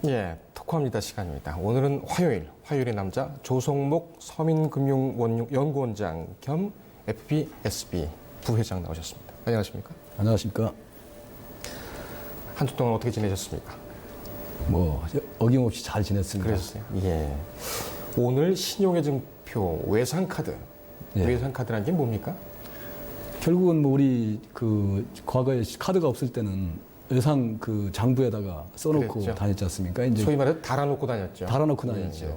예, 토크합니다 시간입니다. 오늘은 화요일의 남자 조성목 서민금융연구원장 겸 FBSB 부회장 나오셨습니다. 안녕하십니까? 안녕하십니까? 한 주 동안 어떻게 지내셨습니까? 어김없이 잘 지냈습니다. 그랬어요. 예. 오늘 신용의 증표 외상카드. 예. 외상카드라는 게 뭡니까? 결국은 우리 과거에 카드가 없을 때는 외상 장부에다가 써놓고 그랬죠. 다녔지 않습니까? 이제 소위 말해서 달아놓고 다녔죠. 달아놓고 다녔죠. 예.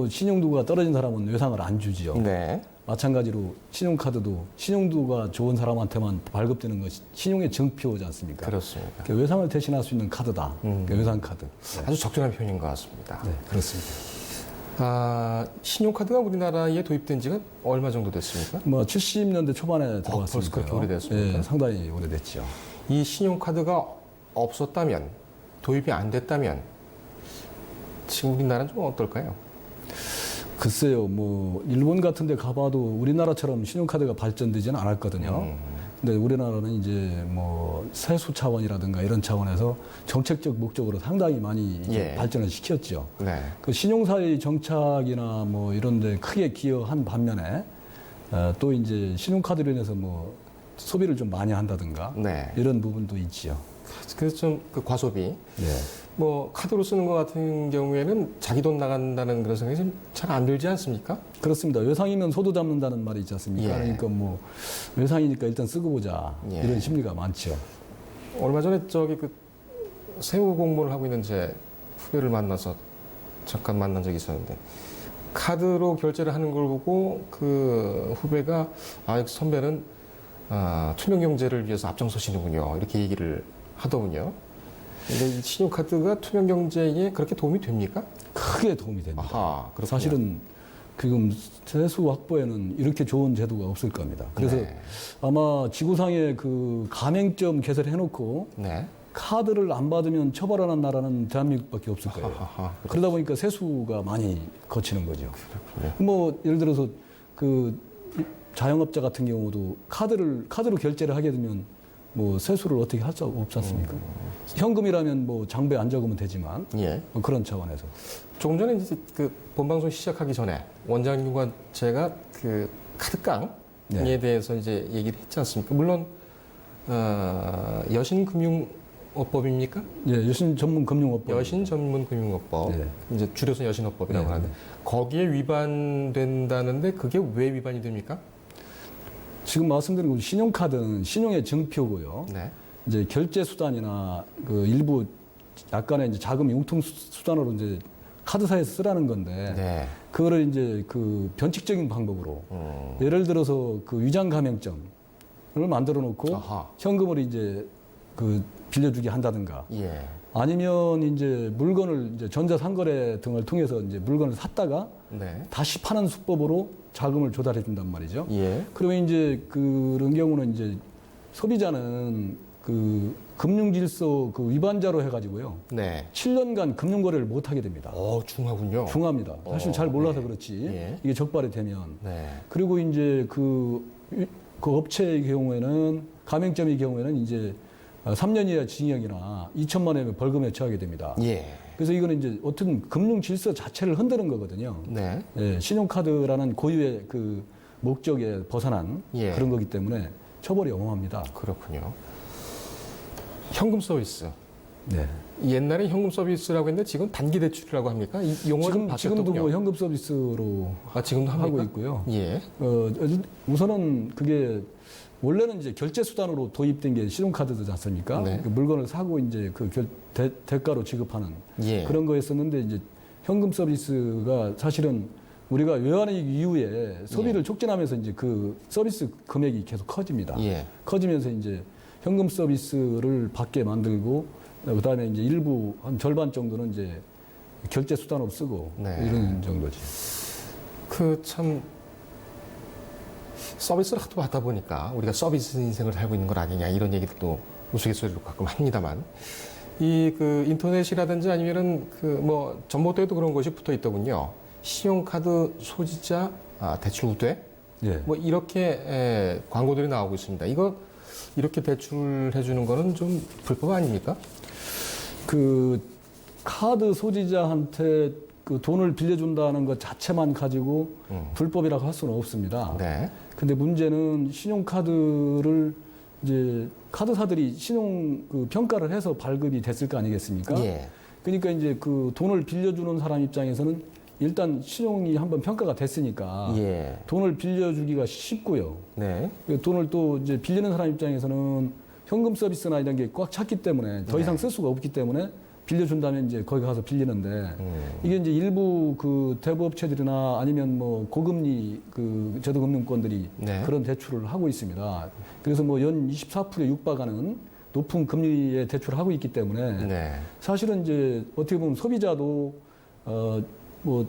신용도가 떨어진 사람은 외상을 안 주죠. 네. 마찬가지로 신용카드도 신용도가 좋은 사람한테만 발급되는 것이 신용의 증표지 않습니까? 그렇습니다. 외상을 대신할 수 있는 카드다. 외상카드. 네. 아주 적절한 표현인 것 같습니다. 네, 그렇습니다. 신용카드가 우리나라에 도입된 지가 얼마 정도 됐습니까? 70년대 초반에 들어왔으니까. 벌써 그렇게 오래됐습니까? 네, 상당히 오래됐죠. 이 신용카드가 없었다면, 도입이 안 됐다면, 지금 우리나라는 좀 어떨까요? 글쎄요, 일본 같은 데 가봐도 우리나라처럼 신용카드가 발전되지는 않았거든요. 근데 우리나라는 이제 세수 차원이라든가 이런 차원에서 정책적 목적으로 상당히 많이 이제 예. 발전을 시켰죠. 네. 신용사의 정착이나 이런 데 크게 기여한 반면에, 또 이제 신용카드로 인해서 소비를 좀 많이 한다든가. 네. 이런 부분도 있지요. 그래서 좀 과소비. 네. 카드로 쓰는 것 같은 경우에는 자기 돈 나간다는 그런 생각이 좀 잘 안 들지 않습니까? 그렇습니다. 외상이면 소도 잡는다는 말이 있지 않습니까? 예. 그러니까 외상이니까 일단 쓰고 보자. 예. 이런 심리가 많죠. 얼마 전에 세무 공무원을 하고 있는 제 후배를 만나서 잠깐 만난 적이 있었는데, 카드로 결제를 하는 걸 보고 그 후배가, 선배는 투명 경제를 위해서 앞장서시는군요. 이렇게 얘기를 하더군요. 근데 이 신용카드가 투명 경제에 그렇게 도움이 됩니까? 크게 도움이 됩니다. 아하, 그렇군요. 사실은 지금 세수 확보에는 이렇게 좋은 제도가 없을 겁니다. 그래서 네. 아마 지구상에 가맹점 개설해놓고 네. 카드를 안 받으면 처벌하는 나라는 대한민국밖에 없을 거예요. 아하, 그러다 보니까 세수가 많이 거치는 거죠. 그렇군요. 예를 들어서 자영업자 같은 경우도 카드로 결제를 하게 되면 세수를 어떻게 할 수 없지 않습니까? 현금이라면 장부에 안 적으면 되지만 예. 그런 차원에서. 조금 전에 이제 본방송 시작하기 전에 원장님과 제가 카드깡에 네. 대해서 이제 얘기를 했지 않습니까? 물론, 여신금융업법입니까? 예, 여신 전문 금융업법. 여신 전문 금융업법. 네. 이제 줄여서 여신업법이라고 네, 하는데, 거기에 위반된다는데 그게 왜 위반이 됩니까? 지금 말씀드린 그 신용카드는 신용의 증표고요. 네. 이제 결제 수단이나 일부 약간의 이제 자금 융통 수단으로 이제 카드사에서 쓰라는 건데, 네. 그거를 이제 변칙적인 방법으로 예를 들어서 위장 가맹점을 만들어 놓고 아하. 현금을 이제 빌려주게 한다든가, 예. 아니면 이제 물건을 이제 전자상거래 등을 통해서 이제 물건을 샀다가 네. 다시 파는 수법으로 자금을 조달해 준단 말이죠. 예. 그러면 이제 그런 경우는 이제 소비자는 금융질서 위반자로 해가지고요. 네. 7년간 금융거래를 못 하게 됩니다. 중하군요. 중합니다. 사실 잘 몰라서 네. 그렇지. 예. 이게 적발이 되면. 네. 그리고 이제 그 업체의 경우에는, 가맹점의 경우에는 이제 3년 이하 징역이나 2천만 원의 벌금에 처하게 됩니다. 예. 그래서 이거는 이제 어떤 금융 질서 자체를 흔드는 거거든요. 네. 예, 신용카드라는 고유의 목적에 벗어난 예. 그런 거기 때문에 처벌이 어마합니다. 그렇군요. 현금 서비스. 네. 옛날에 현금 서비스라고 했는데 지금 단기 대출이라고 합니까? 이 용어는 지금도 바뀌었더군요. 현금 서비스로 지금도 합니까? 하고 있고요. 예. 우선은 그게 원래는 이제 결제 수단으로 도입된 게 신용카드지 않습니까? 네. 물건을 사고 이제 대가로 지급하는 예. 그런 거였었는데, 이제 현금 서비스가 사실은 우리가 외환위기 이후에 소비를 촉진하면서 이제 서비스 금액이 계속 커집니다. 예. 커지면서 이제 현금 서비스를 받게 만들고, 그다음에 이제 일부 한 절반 정도는 이제 결제 수단으로 쓰고, 네. 이런 정도지. 참 서비스를 하도 받다 보니까 우리가 서비스 인생을 살고 있는 것 아니냐, 이런 얘기도 우스갯소리로 가끔 합니다만, 인터넷이라든지 아니면은 전봇대에도 그런 것이 붙어 있더군요. 신용카드 소지자 대출 우대, 예. 이렇게 광고들이 나오고 있습니다. 이거 이렇게 대출해 주는 거는 좀 불법 아닙니까? 카드 소지자한테 그 돈을 빌려준다는 것 자체만 가지고 불법이라고 할 수는 없습니다. 네. 근데 문제는 신용카드를 이제 카드사들이 신용 그 평가를 해서 발급이 됐을 거 아니겠습니까? 예. 그러니까 이제 그 돈을 빌려주는 사람 입장에서는 일단 신용이 한번 평가가 됐으니까 예. 돈을 빌려주기가 쉽고요. 네. 그 돈을 또 이제 빌리는 사람 입장에서는 현금 서비스나 이런 게 꽉 찼기 때문에 더 이상 쓸 수가 없기 때문에 빌려준다면 이제 거기 가서 빌리는데 이게 이제 일부 그 대부업체들이나 아니면 뭐 고금리 그 저도금융권들이 네. 그런 대출을 하고 있습니다. 그래서 뭐 연 24%에 육박하는 높은 금리의 대출을 하고 있기 때문에 네. 사실은 이제 어떻게 보면 소비자도 뭐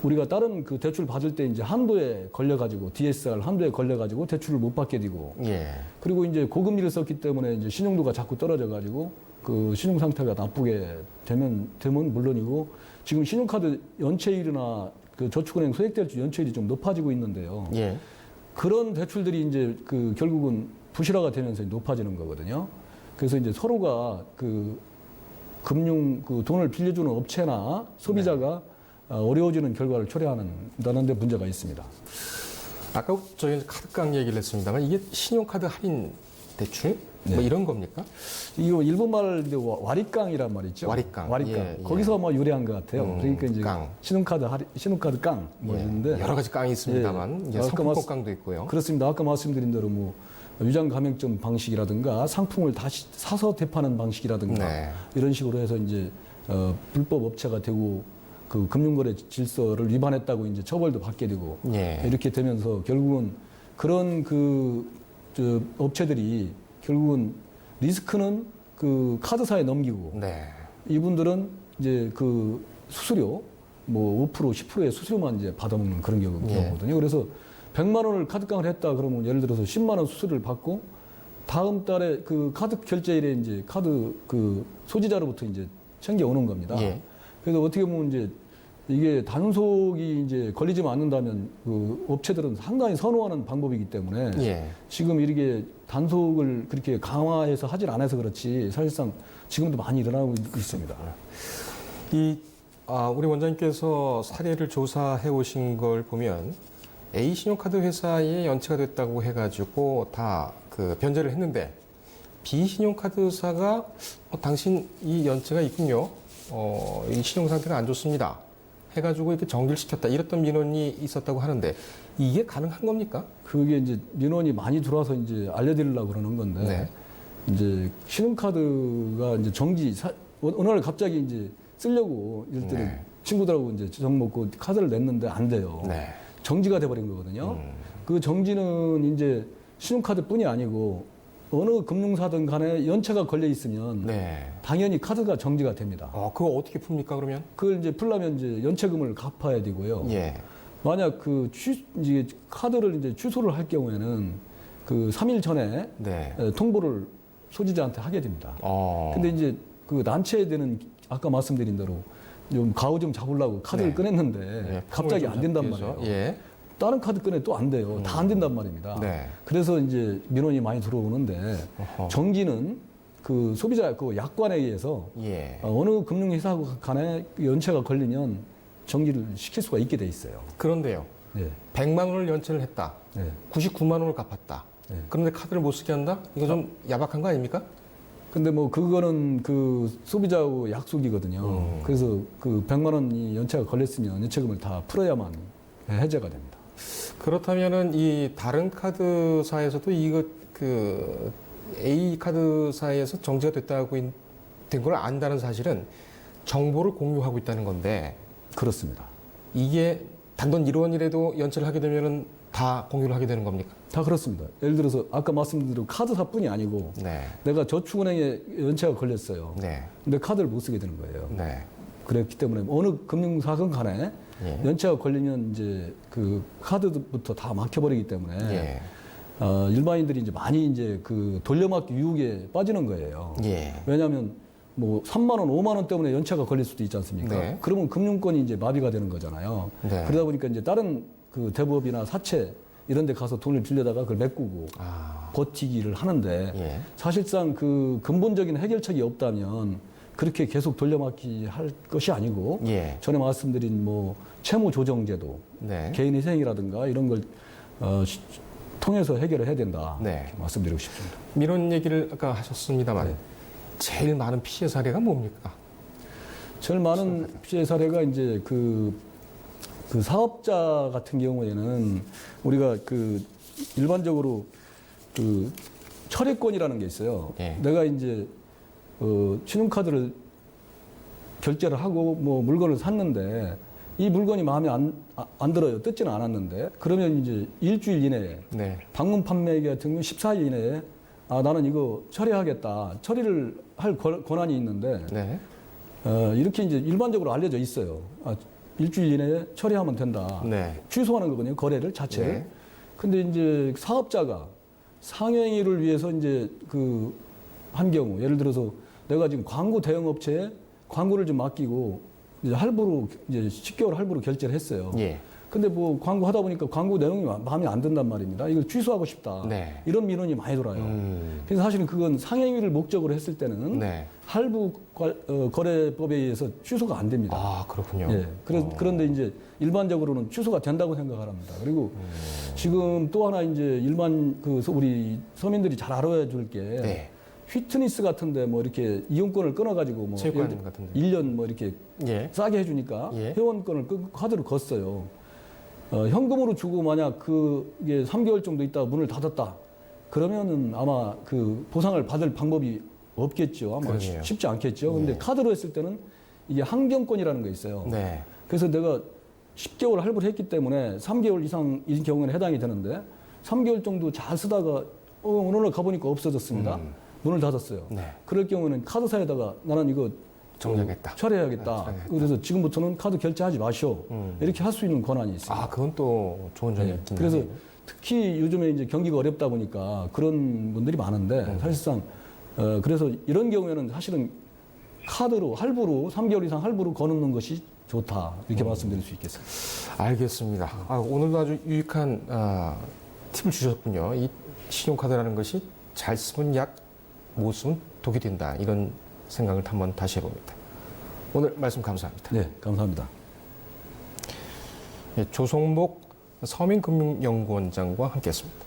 우리가 다른 그 대출 받을 때 이제 한도에 걸려가지고 DSR 한도에 걸려가지고 대출을 못 받게 되고 예. 그리고 이제 고금리를 썼기 때문에 이제 신용도가 자꾸 떨어져가지고 그 신용 상태가 나쁘게 되면 물론이고 지금 신용카드 연체율이나 그 저축은행 소액대출 연체율이 좀 높아지고 있는데요. 예. 그런 대출들이 이제 그 결국은 부실화가 되면서 높아지는 거거든요. 그래서 이제 서로가 그 금융 그 돈을 빌려주는 업체나 소비자가 어려워지는 결과를 초래하는 데 문제가 있습니다. 아까 저희 카드깡 얘기를 했습니다만 이게 신용카드 할인 대출 뭐 이런 겁니까? 이거 일본말 와리깡이란 말 있죠. 와리깡. 와리깡. 예, 예. 거기서 뭐 유래한 것 같아요. 그러니까 이제 깡. 신용카드 깡 뭐 예. 있는데 여러 가지 깡이 있습니다만 예. 상품권 깡도 있고요. 그렇습니다. 아까 말씀드린 대로 뭐 위장 감액점 방식이라든가 상품을 다시 사서 대파는 방식이라든가 네. 이런 식으로 해서 이제 불법 업체가 되고 그 금융거래 질서를 위반했다고 이제 처벌도 받게 되고 예. 이렇게 되면서 결국은 그런 저 업체들이 결국은 리스크는 그 카드사에 넘기고 네. 이분들은 이제 그 수수료 뭐 5% 10%의 수수료만 이제 받아먹는 그런 경우거든요. 그래서 100만 원을 카드깡을 했다 그러면 예를 들어서 10만 원 수수료를 받고 다음 달에 그 카드 결제일에 이제 카드 그 소지자로부터 이제 챙겨오는 겁니다. 예. 그래서 어떻게 보면 이제 이게 단속이 이제 걸리지 않는다면 그 업체들은 상당히 선호하는 방법이기 때문에 예. 지금 이렇게 단속을 그렇게 강화해서 하질 않아서 그렇지 사실상 지금도 많이 일어나고 있습니다. 우리 원장님께서 사례를 조사해 오신 걸 보면 A 신용카드 회사에 연체가 됐다고 해가지고 다 그 변제를 했는데 B 신용카드사가 당신 이 연체가 있군요. 이 신용 상태가 안 좋습니다. 해가지고 이렇게 정지를 시켰다. 이랬던 민원이 있었다고 하는데 이게 가능한 겁니까? 그게 이제 민원이 많이 들어와서 이제 알려드리려고 그러는 건데 네. 이제 신용카드가 이제 어느 날 갑자기 이제 쓰려고 이럴 때는 네. 친구들하고 이제 정 먹고 카드를 냈는데 안 돼요. 네. 정지가 돼버린 거거든요. 그 정지는 이제 신용카드뿐이 아니고 어느 금융사든 간에 연체가 걸려 있으면 네. 당연히 카드가 정지가 됩니다. 그거 어떻게 풉니까 그러면? 그걸 이제 풀려면 이제 연체금을 갚아야 되고요. 예. 만약 이제 카드를 이제 취소를 할 경우에는 그 3일 전에 네. 통보를 소지자한테 하게 됩니다. 근데 이제 그 난처해되는 아까 말씀드린 대로 좀 가오 좀 잡으려고 카드를 네. 꺼냈는데 네, 갑자기 폼을 안 된단 좀 말이에요. 잡기 위해서. 예. 다른 카드 꺼내 또 안 돼요. 다 안 된단 말입니다. 네. 그래서 이제 민원이 많이 들어오는데 어허. 정지는 그 소비자 그 약관에 의해서 예. 어느 금융회사 간에 연체가 걸리면 정지를 시킬 수가 있게 돼 있어요. 그런데요. 네. 100만 원을 연체를 했다. 네. 99만 원을 갚았다. 네. 그런데 카드를 못 쓰게 한다? 이거 좀 야박한 거 아닙니까? 근데 뭐 그거는 그 소비자하고 약속이거든요. 그래서 그 100만 원이 연체가 걸렸으면 연체금을 다 풀어야만 해제가 됩니다. 그렇다면은 이 다른 카드사에서도 이거 그 A 카드사에서 정지가 됐다고 된 걸 안다는 사실은 정보를 공유하고 있다는 건데 그렇습니다. 이게 단돈 1원이라도 연체를 하게 되면은 다 공유를 하게 되는 겁니까? 다 그렇습니다. 예를 들어서 아까 말씀드린 대로 카드사뿐이 아니고 네. 내가 저축은행에 연체가 걸렸어요. 네. 근데 카드를 못 쓰게 되는 거예요. 네. 그렇기 때문에 어느 금융사건 간에 예. 연체가 걸리면 이제 그 카드부터 다 막혀버리기 때문에 예. 일반인들이 이제 많이 이제 그 돌려막기 유혹에 빠지는 거예요. 예. 왜냐하면 뭐 3만 원, 5만 원 때문에 연체가 걸릴 수도 있지 않습니까? 네. 그러면 금융권이 이제 마비가 되는 거잖아요. 네. 그러다 보니까 이제 다른 그 대부업이나 사채 이런 데 가서 돈을 빌려다가 그걸 메꾸고 버티기를 하는데 예. 사실상 그 근본적인 해결책이 없다면 그렇게 계속 돌려막기 할 것이 아니고 예. 전에 말씀드린 뭐 채무 조정제도, 네. 개인 희생이라든가 이런 걸 통해서 해결을 해야 된다. 네. 이렇게 말씀드리고 싶습니다. 민원 얘기를 아까 하셨습니다만 네. 제일 많은 피해 사례가 뭡니까? 제일 많은 피해 사례가 이제 그 사업자 같은 경우에는 우리가 그 일반적으로 그 철회권이라는 게 있어요. 예. 내가 이제 신용카드를 결제를 하고 뭐 물건을 샀는데 이 물건이 마음에 안 들어요. 뜯지는 않았는데 그러면 이제 일주일 이내에 네. 방문 판매기 같은 경우 14일 이내에 나는 이거 처리하겠다. 처리를 할 권한이 있는데 네. 이렇게 이제 일반적으로 알려져 있어요. 일주일 이내에 처리하면 된다. 네. 취소하는 거거든요. 거래를 자체를. 네. 근데 이제 사업자가 상행위를 위해서 이제 한 경우 예를 들어서 내가 지금 광고 대행 업체에 광고를 좀 맡기고 이제 할부로 이제 10개월 할부로 결제를 했어요. 예. 근데 뭐 광고 하다 보니까 광고 내용이 마음에 안 든단 말입니다. 이걸 취소하고 싶다. 네. 이런 민원이 많이 돌아요. 그래서 사실은 그건 상행위를 목적으로 했을 때는 네. 할부 거래법에 의해서 취소가 안 됩니다. 아, 그렇군요. 예. 그런데 이제 일반적으로는 취소가 된다고 생각을 합니다. 그리고 지금 또 하나 이제 일반 우리 서민들이 잘 알아야 줄 게 네. 휘트니스 같은데 뭐 이렇게 이용권을 끊어가지고 뭐 체육관 같은데. 1년 뭐 이렇게 예. 싸게 해주니까 예. 회원권을 카드로 걷어요. 현금으로 주고 만약 이게 3개월 정도 있다가 문을 닫았다. 그러면은 아마 그 보상을 받을 방법이 없겠죠. 아마 그러네요. 쉽지 않겠죠. 근데 예. 카드로 했을 때는 이게 항정권이라는 게 있어요. 네. 그래서 내가 10개월 할부를 했기 때문에 3개월 이상인 경우에는 해당이 되는데 3개월 정도 잘 쓰다가 오늘 가보니까 없어졌습니다. 문을 닫았어요. 네. 그럴 경우는 카드사에다가 나는 이거 정리하겠다. 처리해야겠다. 처리하겠다. 그래서 지금부터는 카드 결제하지 마시오. 이렇게 할 수 있는 권한이 있습니다. 아, 그건 또 좋은 점이 네. 있긴 그래서 하네요. 특히 요즘에 이제 경기가 어렵다 보니까 그런 분들이 많은데 사실상 그래서 이런 경우에는 사실은 카드로 할부로 3개월 이상 할부로 거놓는 것이 좋다. 이렇게 말씀드릴 수 있겠습니다. 알겠습니다. 오늘도 아주 유익한 팁을 주셨군요. 이 신용카드라는 것이 잘 쓰면 약, 못 쓰면 독이 된다. 이런 생각을 한번 다시 해봅니다. 오늘 말씀 감사합니다. 네, 감사합니다. 예, 조성목 서민금융연구원장과 함께했습니다.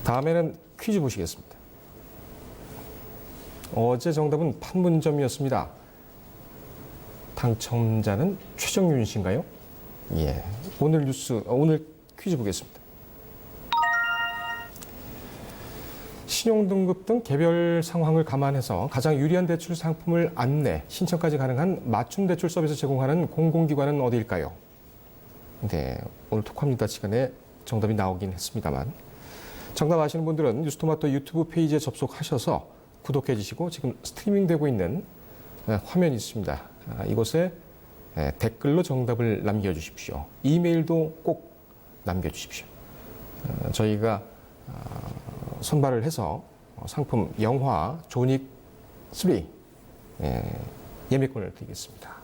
다음에는 퀴즈 보시겠습니다. 어제 정답은 판문점이었습니다. 당첨자는 최정윤 씨인가요? 예. 오늘 퀴즈 보겠습니다. 신용등급 등 개별 상황을 감안해서 가장 유리한 대출 상품을 안내, 신청까지 가능한 맞춤 대출 서비스 제공하는 공공기관은 어디일까요? 네, 오늘 톡합니다 시간에 정답이 나오긴 했습니다만 정답 아시는 분들은 뉴스토마토 유튜브 페이지에 접속하셔서 구독해 주시고 지금 스트리밍 되고 있는 화면이 있습니다. 이곳에 댓글로 정답을 남겨주십시오. 이메일도 꼭 남겨주십시오. 저희가 선발을 해서 상품 영화 조닉 3 예매권을 드리겠습니다.